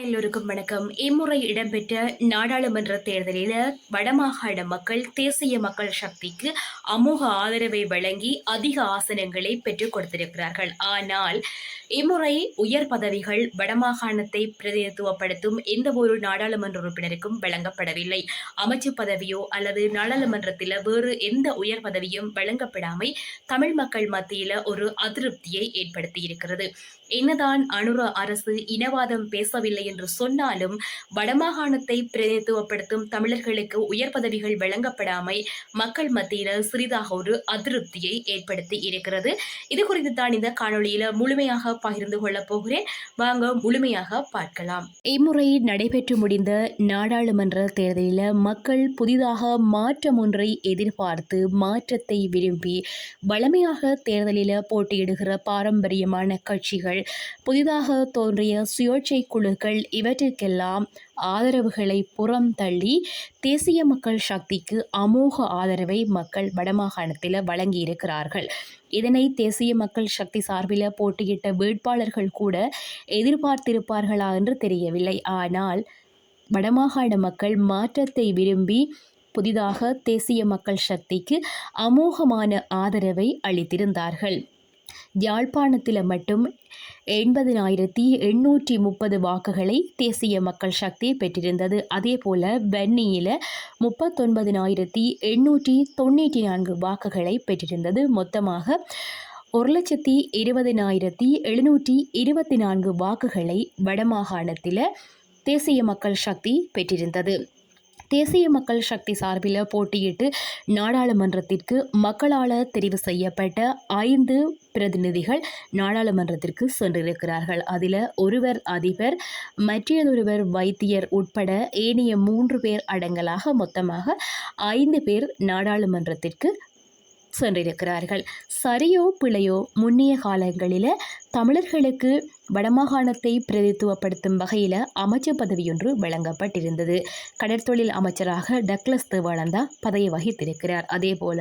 எல்லோருக்கும் வணக்கம். இம்முறை இடம்பெற்ற நாடாளுமன்ற தேர்தலில் வடமாகாண மக்கள் தேசிய மக்கள் சக்திக்கு அமோக ஆதரவை வழங்கி அதிக ஆசனங்களை பெற்றுக் கொடுத்திருக்கிறார்கள். ஆனால் இம்முறை உயர் பதவிகள் வடமாகாணத்தை பிரதிநிதித்துவப்படுத்தும் எந்த ஒரு நாடாளுமன்ற உறுப்பினருக்கும் வழங்கப்படவில்லை. அமைச்சு பதவியோ அல்லது நாடாளுமன்றத்தில் வேறு எந்த உயர் பதவியும் வழங்கப்படாமை தமிழ் மக்கள் மத்தியில் ஒரு அதிருப்தியை ஏற்படுத்தியிருக்கிறது. என்னதான் அனுர அரசு இனவாதம் பேசவில்லை என்று சொன்னாலும் வடமாகாணத்தை பிரதிநிதித்துவப்படுத்தும் தமிழர்களுக்கு உயர் பதவிகள் வழங்கப்படாமை மக்கள் மத்தியில் சிறிதாக ஒரு அதிருப்தியை ஏற்படுத்தி இருக்கிறது. இது குறித்து தான் இந்த காணொலியில முழுமையாக பகிர்ந்து கொள்ளப் போகிறேன். வாங்க முழுமையாக பார்க்கலாம். இம்முறை நடைபெற்று முடிந்த நாடாளுமன்ற தேர்தலில் மக்கள் புதிதாக மாற்றம் ஒன்றை எதிர்பார்த்து மாற்றத்தை விரும்பி வலிமையாக தேர்தலில் போட்டியிடுகிற பாரம்பரியமான கட்சிகள், புதிதாக தோன்றிய சுயேட்சை குழுக்கள் இவற்றுக்கெல்லாம் ஆதரவுகளை புறம் தள்ளி தேசிய மக்கள் சக்திக்கு அமோக ஆதரவை மக்கள் வடமாகாணத்தில் வழங்கியிருக்கிறார்கள். இதனை தேசிய மக்கள் சக்தி சார்பில் போட்டியிட்ட வேட்பாளர்கள் கூட எதிர்பார்த்திருப்பார்களா என்று தெரியவில்லை. ஆனால் வடமாகாண மக்கள் மாற்றத்தை விரும்பி புதிதாக தேசிய மக்கள் சக்திக்கு அமோகமான ஆதரவை அளித்திருந்தார்கள். யாழ்ப்பாணத்தில் மட்டும் 80,830 வாக்குகளை தேசிய மக்கள் சக்தி பெற்றிருந்தது. அதேபோல வன்னியில் 39,894 வாக்குகளை பெற்றிருந்தது. மொத்தமாக 1,20,724 வாக்குகளை வடமாகாணத்தில் தேசிய மக்கள் சக்தி பெற்றிருந்தது. தேசிய மக்கள் சக்தி சார்பில் போட்டியிட்டு நாடாளுமன்றத்திற்கு மக்களால் தெரிவு செய்யப்பட்ட 5 பிரதிநிதிகள் நாடாளுமன்றத்திற்கு சென்றிருக்கிறார்கள். அதில் ஒருவர் அதிபர், மற்றொருவர் வைத்தியர் உட்பட ஏனைய 3 பேர் அடங்கலாக மொத்தமாக 5 பேர் நாடாளுமன்றத்திற்கு சென்றிருக்கிறார்கள். சரியோ பிழையோ முன்னைய காலங்களில் தமிழர்களுக்கு வடமாகாணத்தை பிரதித்துவப்படுத்தும் வகையில் அமைச்சர் பதவியொன்று வழங்கப்பட்டிருந்தது. கடற்தொழில் அமைச்சராக டக்ளஸ் தேவானந்தா பதவி வகித்திருக்கிறார். அதேபோல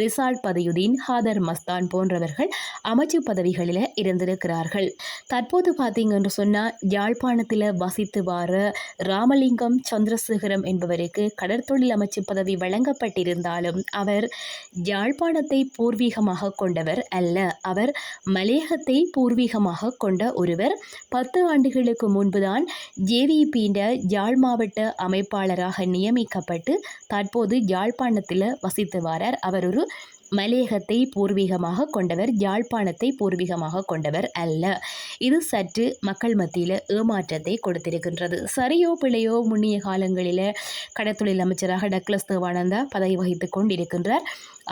ரிசால்ட் பதியுதீன், ஹாதர் மஸ்தான் போன்றவர்கள் அமைச்சு பதவிகளில் இருந்திருக்கிறார்கள். தற்போது பார்த்தீங்கன்னு சொன்னால் யாழ்ப்பாணத்தில் வசித்து வார ராமலிங்கம் சந்திரசேகரம் என்பவருக்கு கடற்தொழில் அமைச்சு பதவி வழங்கப்பட்டிருந்தாலும் அவர் யாழ்ப்பாணத்தை பூர்வீகமாக கொண்டவர் அல்ல. அவர் மலையகத்தை பூர்வீகமாக கொண்ட ஒருவர். 10 ஆண்டுகளுக்கு முன்புதான் ஜேவிபியின் யாழ் மாவட்ட அமைப்பாளராக நியமிக்கப்பட்டு தற்போது யாழ்ப்பாணத்தில் வசித்து வாரார். அவர் ஒரு மலையகத்தை பூர்வீகமாக கொண்டவர், யாழ்ப்பாணத்தை பூர்வீகமாக கொண்டவர் அல்ல. இது சற்று மக்கள் மத்தியில் ஏமாற்றத்தை கொடுத்திருக்கின்றது. சரியோ பிழையோ முன்னைய காலங்களில் கடற்தொழில் அமைச்சராக டக்ளஸ் தேவானந்தா பதவி வகித்துக் கொண்டிருக்கின்றார்.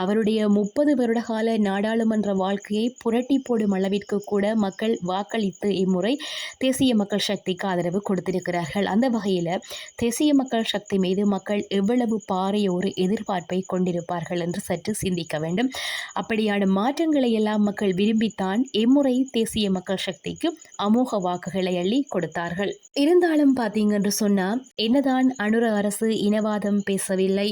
அவருடைய 30 வருட கால நாடாளுமன்ற வாழ்க்கையை புரட்டி போடும் அளவிற்கு கூட மக்கள் வாக்களித்து இம்முறை தேசிய மக்கள் சக்திக்கு ஆதரவு கொடுத்திருக்கிறார்கள். அந்த வகையில் தேசிய மக்கள் சக்தி மீது மக்கள் எவ்வளவு பாரிய ஒரு எதிர்பார்ப்பை கொண்டிருப்பார்கள் என்று சற்று சிந்திக்க வேண்டும். அப்படியான மாற்றங்களை எல்லாம் மக்கள் விரும்பித்தான் இம்முறை தேசிய மக்கள் சக்திக்கு அமோக வாக்குகளை அள்ளி கொடுத்தார்கள். இருந்தாலும் பார்த்தீங்கன்னு சொன்னால் என்னதான் அனுர அரசு இனவாதம் பேசவில்லை,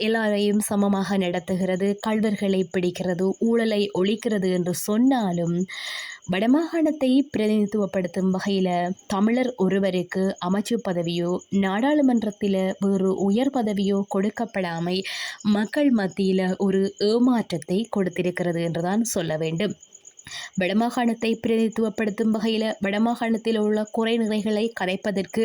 எல்லாரையும் சமமாக நடத்துகிறது, கள்வர்களை பிடிக்கிறது, ஊழலை ஒழிக்கிறது என்று சொன்னாலும் வடமாகாணத்தை பிரதிநிதித்துவப்படுத்தும் வகையில் தமிழர் ஒருவருக்கு அமைச்சு பதவியோ நாடாளுமன்றத்தில் வேறு உயர் பதவியோ கொடுக்கப்படாமை மக்கள் மத்தியில் ஒரு ஏமாற்றத்தை கொடுத்திருக்கிறது என்றுதான் சொல்ல வேண்டும். வடமாகாணத்தை பிரதிநிதித்துவப்படுத்தும் வகையில் வடமாகாணத்தில் உள்ள குறைநிறைகளை கரைப்பதற்கு,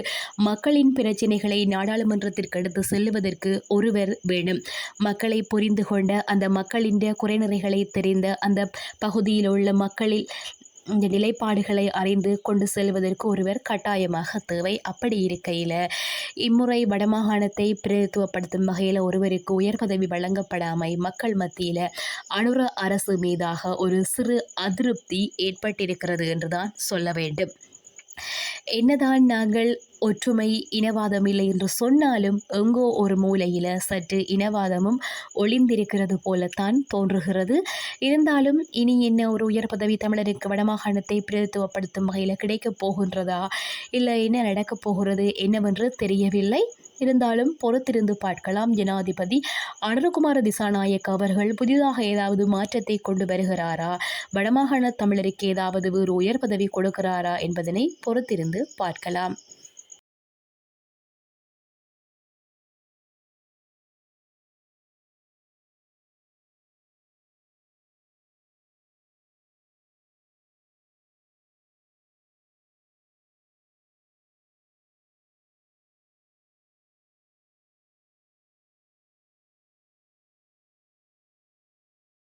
மக்களின் பிரச்சினைகளை நாடாளுமன்றத்திற்கு எடுத்து செல்லுவதற்கு ஒருவர் வேணும். மக்களை புரிந்து கொண்ட, அந்த மக்களின் குறைநிறைகளை தெரிந்த, அந்த பகுதியில் உள்ள மக்களில் இந்த நிலைப்பாடுகளை அறிந்து கொண்டு செல்வதற்கு ஒருவர் கட்டாயமாக தேவை. அப்படி இருக்கையில் இம்முறை வடமாகாணத்தை பிரதித்துவப்படுத்தும் வகையில் ஒருவருக்கு உயர் பதவி வழங்கப்படாமை மக்கள் மத்தியில் அனுர அரசு மீதாக ஒரு சிறு அதிருப்தி ஏற்பட்டிருக்கிறது என்றுதான் சொல்ல வேண்டும். என்னதான் நாங்கள் ஒற்றுமை இனவாதம் இல்லை என்று சொன்னாலும் எங்கோ ஒரு மூலையில் சற்று இனவாதமும் ஒளிந்திருக்கிறது போலத்தான் தோன்றுகிறது. இருந்தாலும் இனி என்ன ஒரு உயர் பதவி தமிழருக்கு வடமாகாணத்தை பிரதித்துவப்படுத்தும் வகையில் கிடைக்கப் போகின்றதா, இல்லை என்ன நடக்கப் போகிறது என்னவென்று தெரியவில்லை. இருந்தாலும் பொறுத்திருந்து பார்க்கலாம். ஜனாதிபதி அனுரகுமார திசாநாயக்க அவர்கள் புதிதாக ஏதாவது மாற்றத்தை கொண்டு வருகிறாரா, வடமாகாண தமிழருக்கு ஏதாவது வேறு உயர் பதவி கொடுக்கிறாரா என்பதனை பொறுத்திருந்து பார்க்கலாம்.